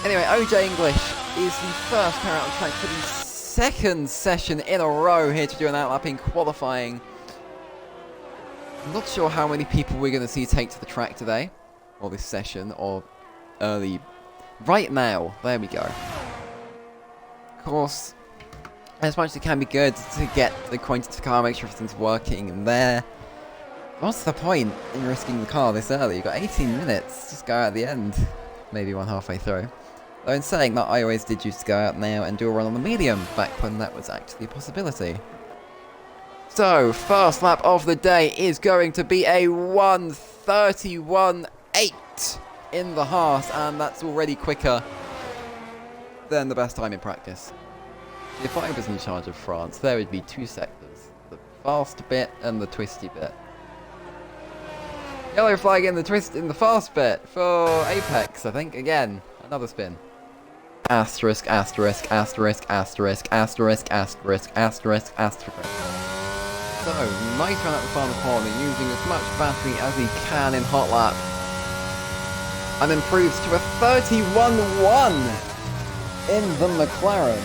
Anyway, OJ English is the first car out on track for the second session in a row here to do an outlapping qualifying. I'm not sure how many people we're going to see take to the track today, or this session, or early. Right now, there we go. Of course, as much as it can be good to get acquainted to the car, make sure everything's working in there. What's the point in risking the car this early? You've got 18 minutes, just go out at the end. Maybe one halfway through. Though in saying that, I always did used to go out now and do a run on the medium, back when that was actually a possibility. So, first lap of the day is going to be a 1:31.8 in the heart, and that's already quicker than the best time in practice. If I was in charge of France, there would be two sectors. The fast bit and the twisty bit. Yellow flag in the fast bit for Apex, I think. Again, another spin. Asterisk, asterisk, asterisk, asterisk, asterisk, asterisk, asterisk, asterisk. So, nice run at the final corner, using as much battery as he can in hot lap. And improves to a 31.1 in the McLaren.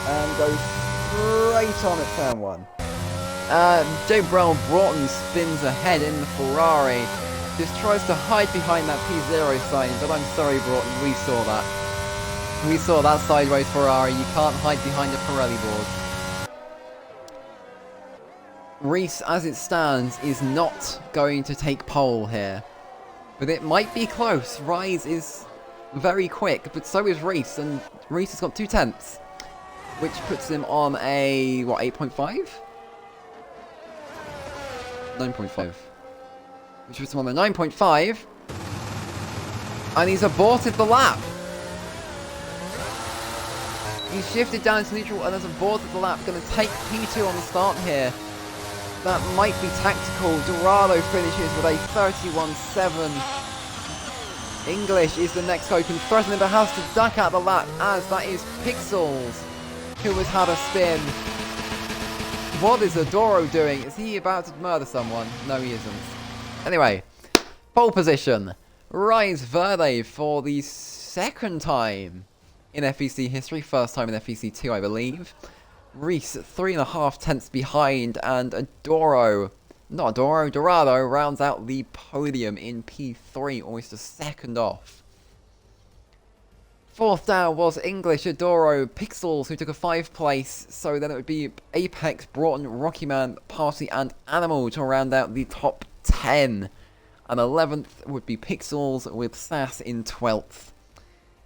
And goes straight on at turn 1. Joe Broughton spins ahead in the Ferrari. Just tries to hide behind that P0 sign, but I'm sorry Broughton, we saw that. We saw that sideways Ferrari, you can't hide behind a Pirelli board. Reese, as it stands, is not going to take pole here. But it might be close. Rise is very quick, but so is Reese, and Reese has got 2 tenths. Which puts him on a, what, 8.5? 9.5. Which puts him on a 9.5. And he's aborted the lap. He's shifted down to neutral and has aborted the lap. Going to take P2 on the start here. That might be tactical. Dorado finishes with a 31.7. English is the next open, threatening the house to duck out the lap, as that is Pixels, who has had a spin. What is Adoro doing? Is he about to murder someone? No, he isn't. Anyway, pole position. Rise Verde for the second time in FVC history. First time in FVC2, I believe. Reese 3.5 tenths behind, and Dorado rounds out the podium in P3, almost a second off. Fourth down was English, Adoro, Pixels, who took a 5th place, so then it would be Apex, Broughton, Rocky Man, Party, and Animal to round out the top 10. And 11th would be Pixels, with Sass in 12th.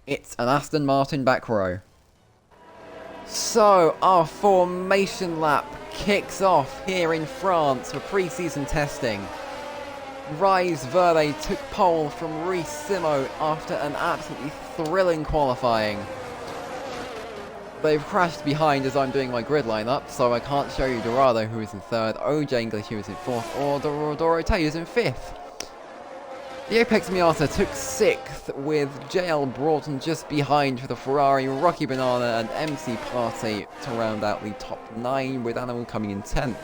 It's an Aston Martin back row. So, our formation lap kicks off here in France for pre-season testing. Rise Verde took pole from Reese Simo after an absolutely thrilling qualifying. They've crashed behind as I'm doing my grid lineup, so I can't show you Dorado, who is in 3rd, OJ English, who is in 4th, or Dorotea, who's in 5th. The Apex Miata took 6th, with JL Broughton just behind for the Ferrari, Rocky Banana and MC Party to round out the top 9, with Animal coming in 10th.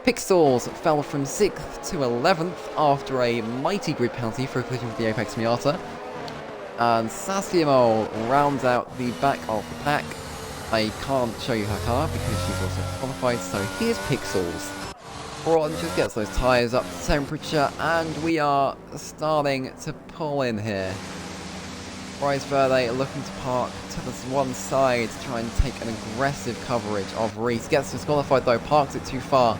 Pixels fell from 6th to 11th after a mighty grid penalty for a collision with the Apex Miata. And Sassiamo rounds out the back of the pack. I can't show you her car because she's also qualified, so here's Pixels. Broughton just gets those tyres up to temperature, and we are starting to pull in here. Rise Verde looking to park to this one side to try and take an aggressive coverage of Reese. Gets disqualified though, parks it too far.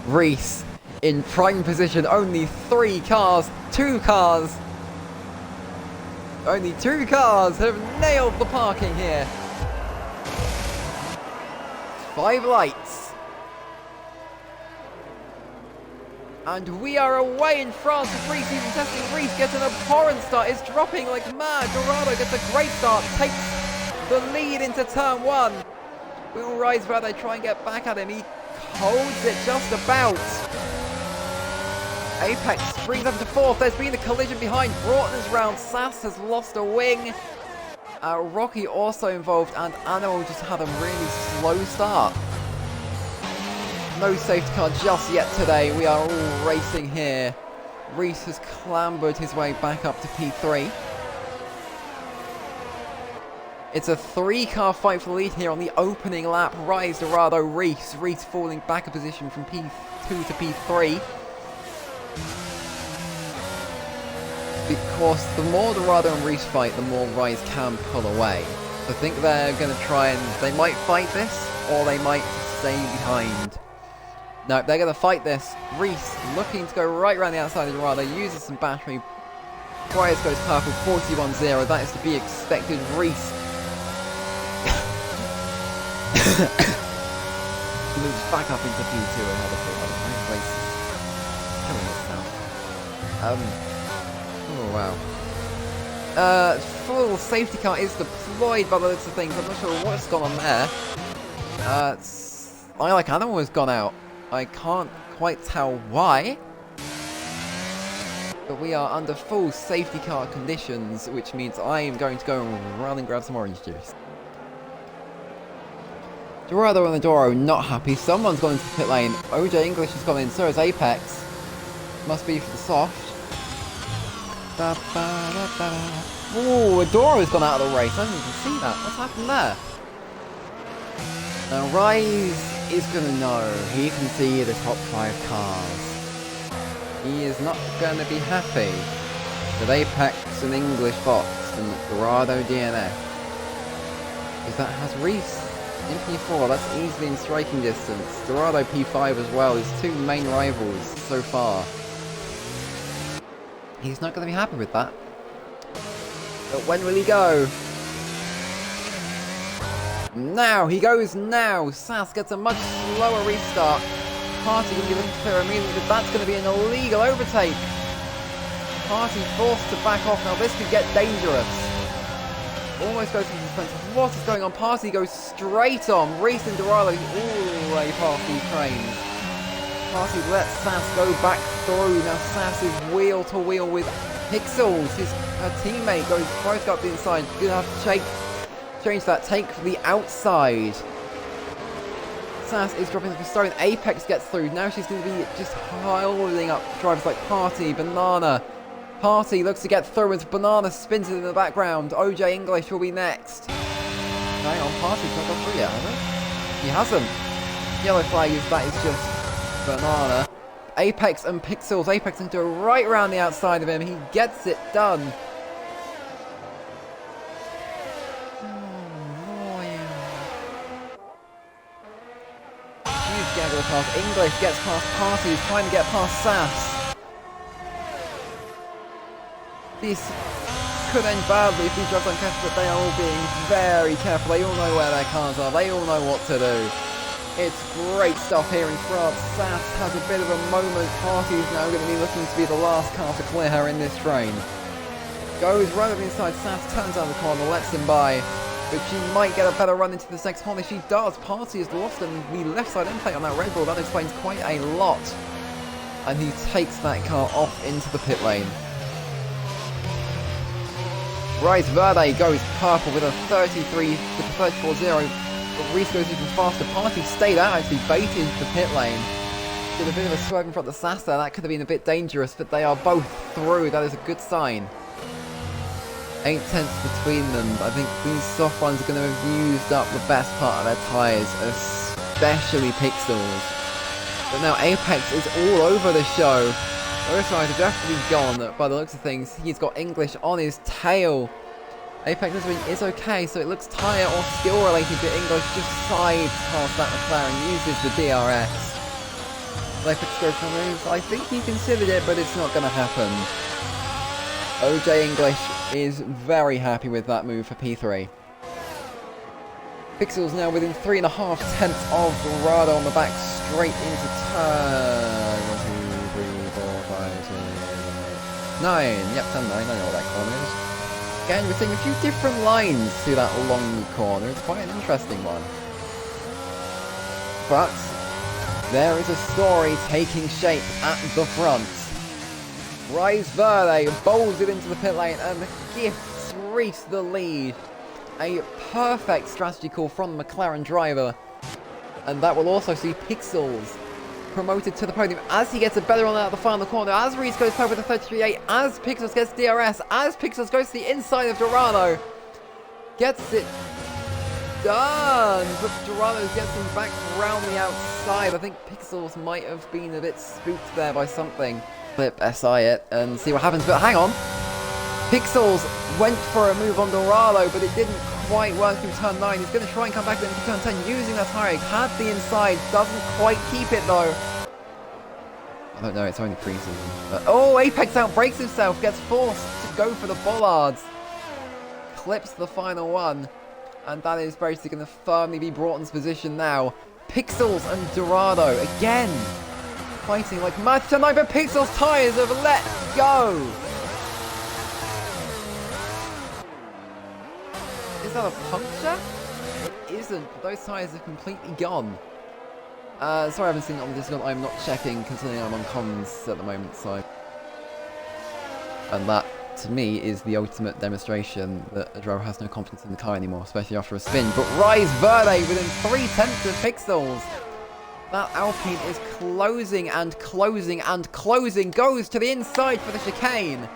Reese in prime position, only 2 cars have nailed the parking here. 5 lights. And we are away in France for pre-season testing. Reese gets an abhorrent start, is dropping like mad. Dorado gets a great start, takes the lead into turn 1. Will Rise Verde try and get back at him? He holds it just about. Apex brings up to 4th. There's been a collision behind. Broughton is round. Sass has lost a wing. Rocky also involved, and Animal just had a really slow start. No safety car just yet today. We are all racing here. Reese has clambered his way back up to P3. It's a 3-car fight for the lead here on the opening lap. Rise, Dorado, Reese. Reese falling back a position from P2 to P3. Because the more Dorado and Reese fight, the more Rise can pull away. So I think they're going to try and... They might fight this, or they might stay behind. No, they're going to fight this. Reese looking to go right around the outside of Dorado. Uses some battery. Rise goes purple, 41-0. That is to be expected. Reese moves back up into P2 ahead of the race. Oh wow. Full safety car is deployed by the looks of things. I'm not sure what's gone on there. I like animal has gone out. I can't quite tell why. But we are under full safety car conditions, which means I am going to go and run and grab some orange juice. Dorado and Adoro not happy. Someone's gone into the pit lane. OJ English has gone in, so has Apex. Must be for the soft. Ooh, Adoro's gone out of the race. I didn't even see that. What's happened there? Now Rise is going to know. He can see the top 5 cars. He is not going to be happy with Apex and English Box and Dorado DNF. Because that has Reese in P4, that's easily in striking distance. Dorado P5 as well, his 2 main rivals so far. He's not going to be happy with that. But when will he go? Now! He goes now! Sass gets a much slower restart. Party going to be looking to clear immediately, but that's going to be an illegal overtake. Party forced to back off. Now this could get dangerous. Almost goes into suspense. What is going on? Party goes straight on. Reese and Dorado all the way past these trains. Party lets Sass go back through. Now Sass is wheel to wheel with Pixels. His teammate goes tries to go up the inside. Gonna have to change that. Take for the outside. Sass is dropping the stone. Apex gets through. Now she's going to be just holding up drivers like Party, Banana. Party looks to get through as Banana spins it in the background. OJ English will be next. Hang on, Party's not got through yet, has he? He hasn't. Yellow flag is that is just Banana. Apex and Pixels. Apex into right around the outside of him. He gets it done. Past English gets past Party, who's trying to get past Sass. This could end badly if these drugs aren't careful, but they are all being very careful. They all know where their cars are. They all know what to do. It's great stuff here in France. Sass has a bit of a moment. Party is now going to be looking to be the last car to clear her in this train. Goes right up inside Sass, turns down the corner, lets him by. But she might get a better run into the next corner. She does. Party has lost the left side end plate on that Red Bull. That explains quite a lot. And he takes that car off into the pit lane. Rise Verde goes purple with a 34-0. But Reese goes even faster. Party stayed out, actually baited the pit lane. Did a bit of a swerve in front of Sass there. That could have been a bit dangerous, but they are both through. That is a good sign. 8 tenths between them. I think these soft ones are going to have used up the best part of their tyres, especially Pixels. But now Apex is all over the show. Those guys are definitely gone by the looks of things. He's got English on his tail. Apex is okay, so it looks tyre or skill related, but English just sides past that McLaren, uses the DRS. Apex goes for moves. I think he considered it, but it's not going to happen. OJ English is very happy with that move for P3. Pixels now within 3.5 tenths of Dorado on the back, straight into turn 1, 2, 3, 4, 5, 6, 9. Yep, turn 9. I know what that corner is. Again, we're seeing a few different lines to that long corner. It's quite an interesting one. But there is a story taking shape at the front. Rise Verde bowls it into the pit lane and gifts Reese the lead. A perfect strategy call from the McLaren driver. And that will also see Pixels promoted to the podium as he gets a better run out of the final corner, as Reese goes past with a 33.8, as Pixels gets DRS, as Pixels goes to the inside of Dorado. Gets it done! But Dorado gets him back around the outside. I think Pixels might have been a bit spooked there by something. Flip SI it and see what happens, but hang on! Pixels went for a move on Dorado, but it didn't quite work through turn 9. He's going to try and come back into turn 10 using that tire. Had the inside, doesn't quite keep it though. I don't know, it's only pre-season. Oh, Apex outbrakes himself, gets forced to go for the bollards. Clips the final one. And that is basically going to firmly be Broughton's position now. Pixels and Dorado again fighting like mad tonight, but Pixels' tyres have let go. Is that a puncture? It isn't. Those tyres are completely gone. Sorry I haven't seen it on the Discord. I'm not checking considering I'm on comms at the moment, so... And that, to me, is the ultimate demonstration that a driver has no confidence in the car anymore, especially after a spin. But Rise Verde within 3/10 of Pixels. That Alpine is closing and closing and closing. Goes to the inside for the chicane.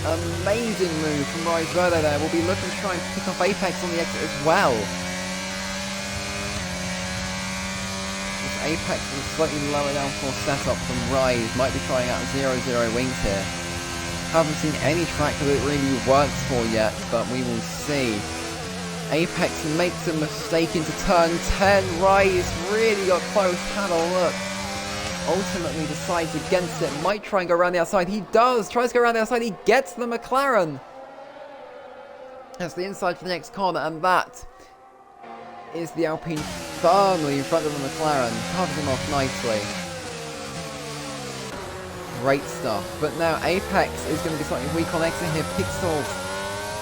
Amazing move from Rise Verde there. We'll be looking to try and pick off Apex on the exit as well. Apex is slightly lower downforce setup from Rise. Might be trying out 0-0 wings here. Haven't seen any track that it really works for yet, but we will see. Apex makes a mistake into turn 10. Rise really got close, had a look. Ultimately decides against it. Might try and go around the outside. He does. Tries to go around the outside. He gets the McLaren. That's the inside for the next corner, and that is the Alpine firmly in front of the McLaren. Covers him off nicely. Great stuff. But now Apex is going to be slightly weak on exit here. Pixels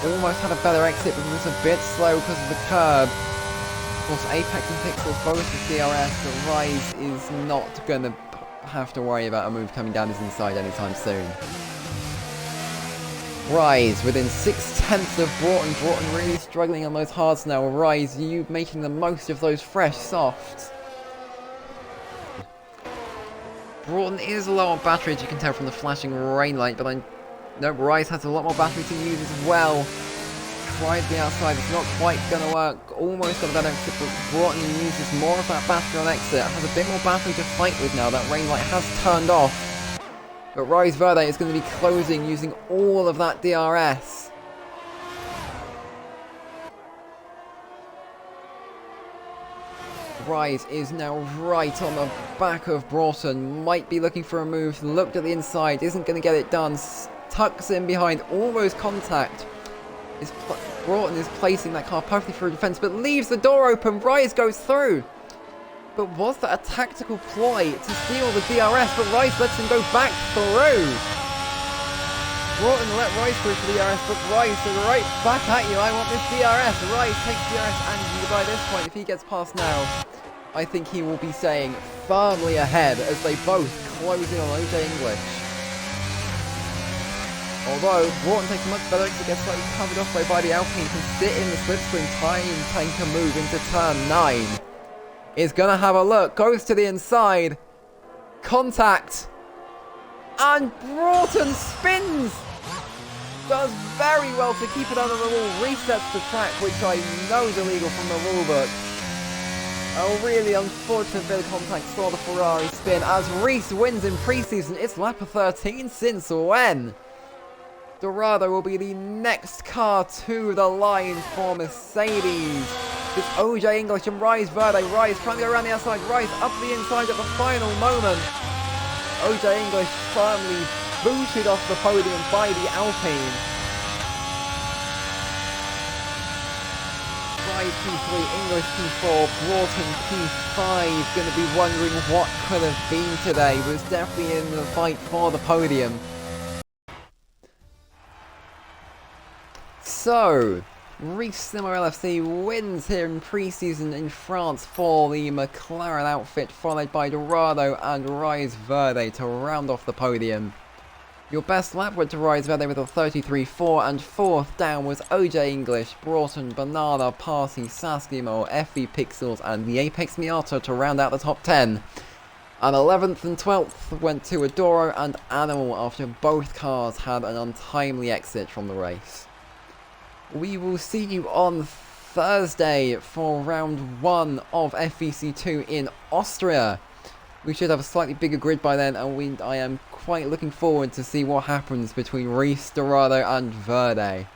almost had a better exit, but was a bit slow because of the curb. Of course, Apex and Pixels both with DRS. The Rise is not going to have to worry about a move coming down his inside anytime soon. Rise within 6/10 of Broughton. Broughton really struggling on those hards now. Rise, you making the most of those fresh softs. Broughton is low on battery, as you can tell from the flashing rain light, but I know Rise has a lot more battery to use as well. Tries the outside, it's not quite going to work. Almost got a better exit, but Broughton uses more of that battery on exit. Has a bit more battery to fight with now. That rain light has turned off. But Rise Verde is going to be closing using all of that DRS. Rise is now right on the back of Broughton. Might be looking for a move. Looked at the inside. Isn't going to get it done. Tucks in behind. Almost contact. Broughton is placing that car perfectly through defense, but leaves the door open. Rise goes through. But was that a tactical ploy to steal the DRS? But Rise lets him go back through. Broughton let Rise through for the DRS, but Rise says, right back at you, I want this DRS. Rise takes DRS, and by this point, if he gets past now, I think he will be saying firmly ahead as they both close in on OJ English. Although Broughton takes a much better exit, gets slightly covered off by the Alpine, can sit in the slipstream, time tanker move into turn 9. Is gonna have a look, goes to the inside, contact, and Broughton spins! Does very well to keep it under the wall, resets the track, which I know is illegal from the rulebook. A really unfortunate bit of contact saw the Ferrari spin as Reese wins in pre-season. It's lap 13 since when? Dorado will be the next car to the line for Mercedes. It's OJ English and Rise Verde. Rise trying to go around the outside. Rise up the inside at the final moment. OJ English firmly booted off the podium by the Alpine. Rise P3, English P4, Broughton P5. Going to be wondering what could have been today. Was definitely in the fight for the podium. So, Racing LFC wins here in pre-season in France for the McLaren outfit, followed by Dorado and Rise Verde to round off the podium. Your best lap went to Rise Verde with a 33.4, and fourth down was OJ English, Broughton, Banana, Party, Saskimo, FV Pixels and the Apex Miata to round out the top 10. And 11th and 12th went to Adoro and Animal after both cars had an untimely exit from the race. we will see you on Thursday for round 1 of FVC2 in Austria. We should have a slightly bigger grid by then, and I am quite looking forward to see what happens between Reese, Dorado and Verde.